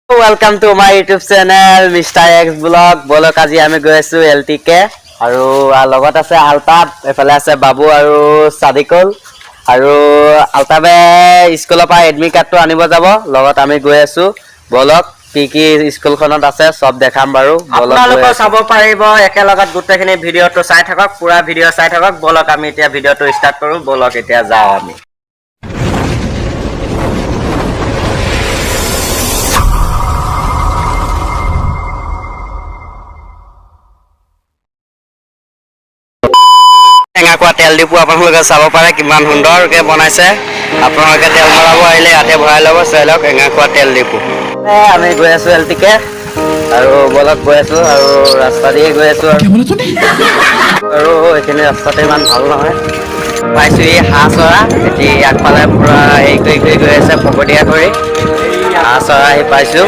Welcome to my YouTube channel Mr. X Vlog. বলক আজি আমি গৈ আছো LTK আৰু লগত আছে আলতাব, এফালে আছে বাবু আৰু সাদিকুল আৰু আলতাবে স্কুলৰ পৰা এডমিট কাৰ্ডটো আনিব যাব। লগত আমি গৈ আছো। বলক কি স্কুলখনত আছে সব দেখাম বাৰু। আপোনালোক চাব পাৰিব একেলগত গুটেখিনি ভিডিওটো চাই থাকক, পুৰা ভিডিও চাই থাকক। বলক আমি এতিয়া ভিডিওটো ষ্টাৰ্ট কৰো। বলক এতিয়া যাও আমি। টেঙাকুৱা তেল ডিপু আপোনালোকে চাব পাৰে কিমান সুন্দৰকৈ বনাইছে। আপোনালোকে তেল ভৰাব আহিলে ইয়াতে ভৰাই ল'ব। চাই লওক টেঙাকুৱা তেল ডিপু। আমি গৈ আছো LTK আৰু বলক গৈ আছো আৰু ৰাস্তা দিয়ে গৈ আছো আৰু এইখিনি ৰাস্তাতে ইমান ভাল নহয়। পাইছো এই হাঁহ চৰা, এটি আগফালে পুৰা হেৰি কৰি গৈ আছে ফকটীয়া কৰি। হাঁহ চৰা আহি পাইছো,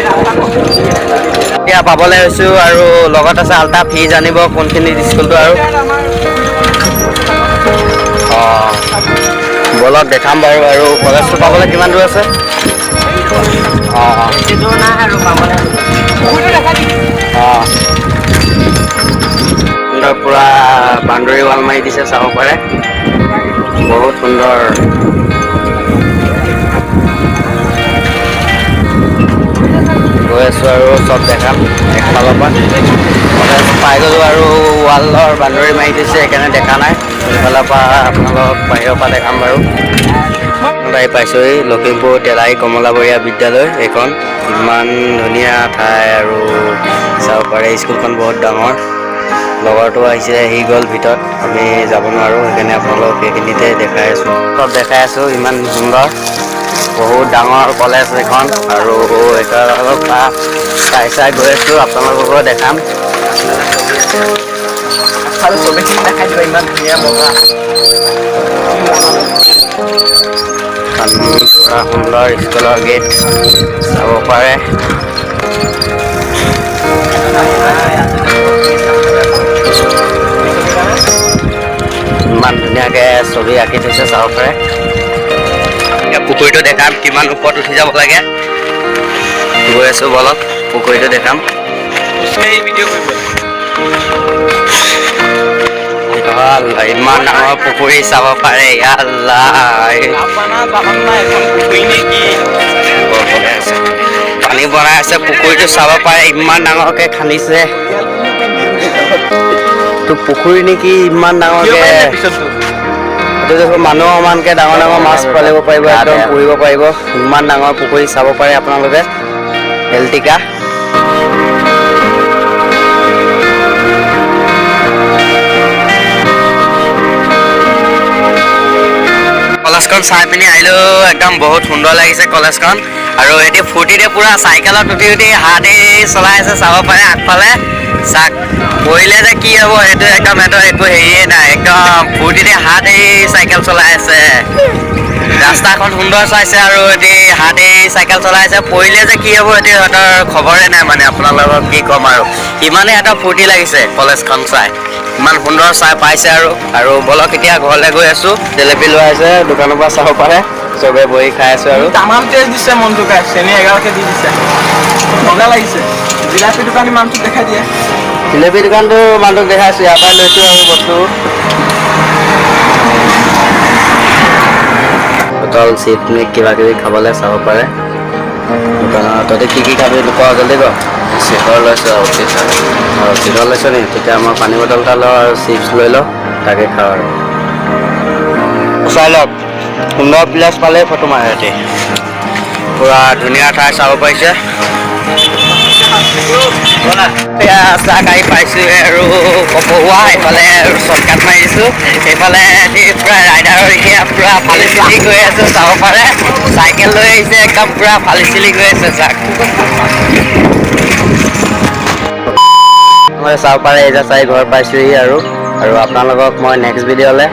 এতিয়া পাবলৈ হৈছো আৰু লগত আছে আলতা। ফি জানিব কোনখিনি স্কুলটো আৰু বলক দেখাম বাৰু। আৰু কলেজটো পাবলৈ কিমান দূৰ আছে? পুৰা বাউণ্ডৰী ৱাল মাৰি দিছে, চাব পাৰে বহুত সুন্দৰ। গৈ আছো আৰু চব দেখাম একফালৰ পৰা। কলেজ পাই গ'লো আৰু ৱালৰ বাউণ্ডৰী মাৰি দিছে, সেইকাৰণে দেখা নাই। সেইফালৰ পৰা আপোনালোক বাহিৰৰ পৰা দেখাম বাৰু। আহি পাইছোঁহি লখিমপুৰ তেলাই কমলাবৰীয়া বিদ্যালয়। এইখন ইমান ধুনীয়া ঠাই আৰু চাব পাৰে। স্কুলখন বহুত ডাঙৰ। লগৰটো আহিছে, সি গ'ল ভিতৰত, আমি যাব নোৱাৰোঁ, সেইকাৰণে আপোনালোক সেইখিনিতে দেখাই আছোঁ। চব দেখাই আছোঁ, ইমান সুন্দৰ বহুত ডাঙৰ কলেজ এখন। আৰু একেলগৰ পৰা চাই গৈ আছোঁ, আপোনালোককো দেখাম। চবেইখিনি দেখাই দিব, ইমান ধুনীয়া বগা পুৰা সুন্দৰ স্কুলৰ গেট চাব পাৰে। ইমান ধুনীয়াকে ছবি আঁকি থৈছে, চাব পাৰে। পুখুৰীটো দেখাম, কিমান ওপৰত উঠি যাব লাগে। গৈ আছো বলক, পুখুৰীটো দেখাম। ইমান ডাঙৰ পুখুৰী চাব পাৰে। পানী বনাই আছে, পুখুৰীটো চাব পাৰে ইমান ডাঙৰকে খান্দিছে। তো পুখুৰী নেকি ইমান ডাঙৰকে। মানুহ সমানকে ডাঙৰ ডাঙৰ মাছ পালিব পাৰিব, একদম পুহিব পাৰিব। ইমান ডাঙৰ পুখুৰী চাব পাৰে আপোনালোকে। LTK কলেজখন চাই পিনি আহিলো, একদম বহুত সুন্দৰ লাগিছে কলেজখন। আৰু এতিয়া ফূৰ্তিতে পুৰা চাইকেলত উঠি হাতী চলাই আছে, চাব পাৰে আগফালে। চাক পৰিলে যে কি হ'ব সেইটো একদম সিহঁতৰ একো হেৰিয়ে নাই, একদম ফূৰ্তিতে হাতী চাইকেল চলাই আছে। ৰাস্তাখন সুন্দৰ চাইছে আৰু এটি হাতী চাইকেল চলাই আছে। পৰিলে যে কি হ'ব সেইটো সিহঁতৰ খবৰে নাই মানে। আপোনালোকক কি ক'ম আৰু, ইমানেই সিহঁতৰ ফূৰ্তি লাগিছে কলেজখন চাই। ইমান সুন্দৰ চাই পাইছে আৰু বলক এতিয়া ঘৰলৈ গৈ আছো। জেলেপি লৈ আছে দোকানৰ পৰা, চাব পাৰে চবে বহি খাই আছো। আৰু তামাম টেষ্ট দিছে, মনটো কাই চেনি 11কে দি দিছে, মজা লাগিছে। জিলাপি দোকানী মানুহটোক দেখাই দিয়ে। জিলেপি দোকানটো মানুহটোক দেখাইছো, ইয়াৰ পৰাই লৈছো আৰু বস্তু। বটল চিপ কিবা কিবি খাবলৈ, চাব পাৰে দোকানত। তহঁতে কি খাবি নোপোৱা, জলদি ক। চিখৰ লৈছো আৰু চিখৰ লৈছ নি? তেতিয়া মই পানী বটল এটা লওঁ আৰু চিপছ লৈ লওঁ, তাকে খাওঁ আৰু। চাই লওক সুন্দৰ প্লেচ পালেই ফটো মাৰে সিহঁতি। পুৰা ধুনীয়া ঠাই চাব পাৰিছে। চাহ খাই পাইছো আৰু কপৌৱা এইফালে শ্বৰ্টকাট মাৰি দিছো। সেইফালে পুৰা ৰাইডাৰৰ পুৰা ফালি চিলি গৈ আছো, চাব পাৰে। চাইকেল লৈ আহিছে, একদম পুৰা ফালি চিলি গৈ আছে। চাওক চাব পাৰে। এতিয়া চাই ঘৰ পাইছোহি আৰু আপোনালোকক মই নেক্সট ভিডিঅ'লে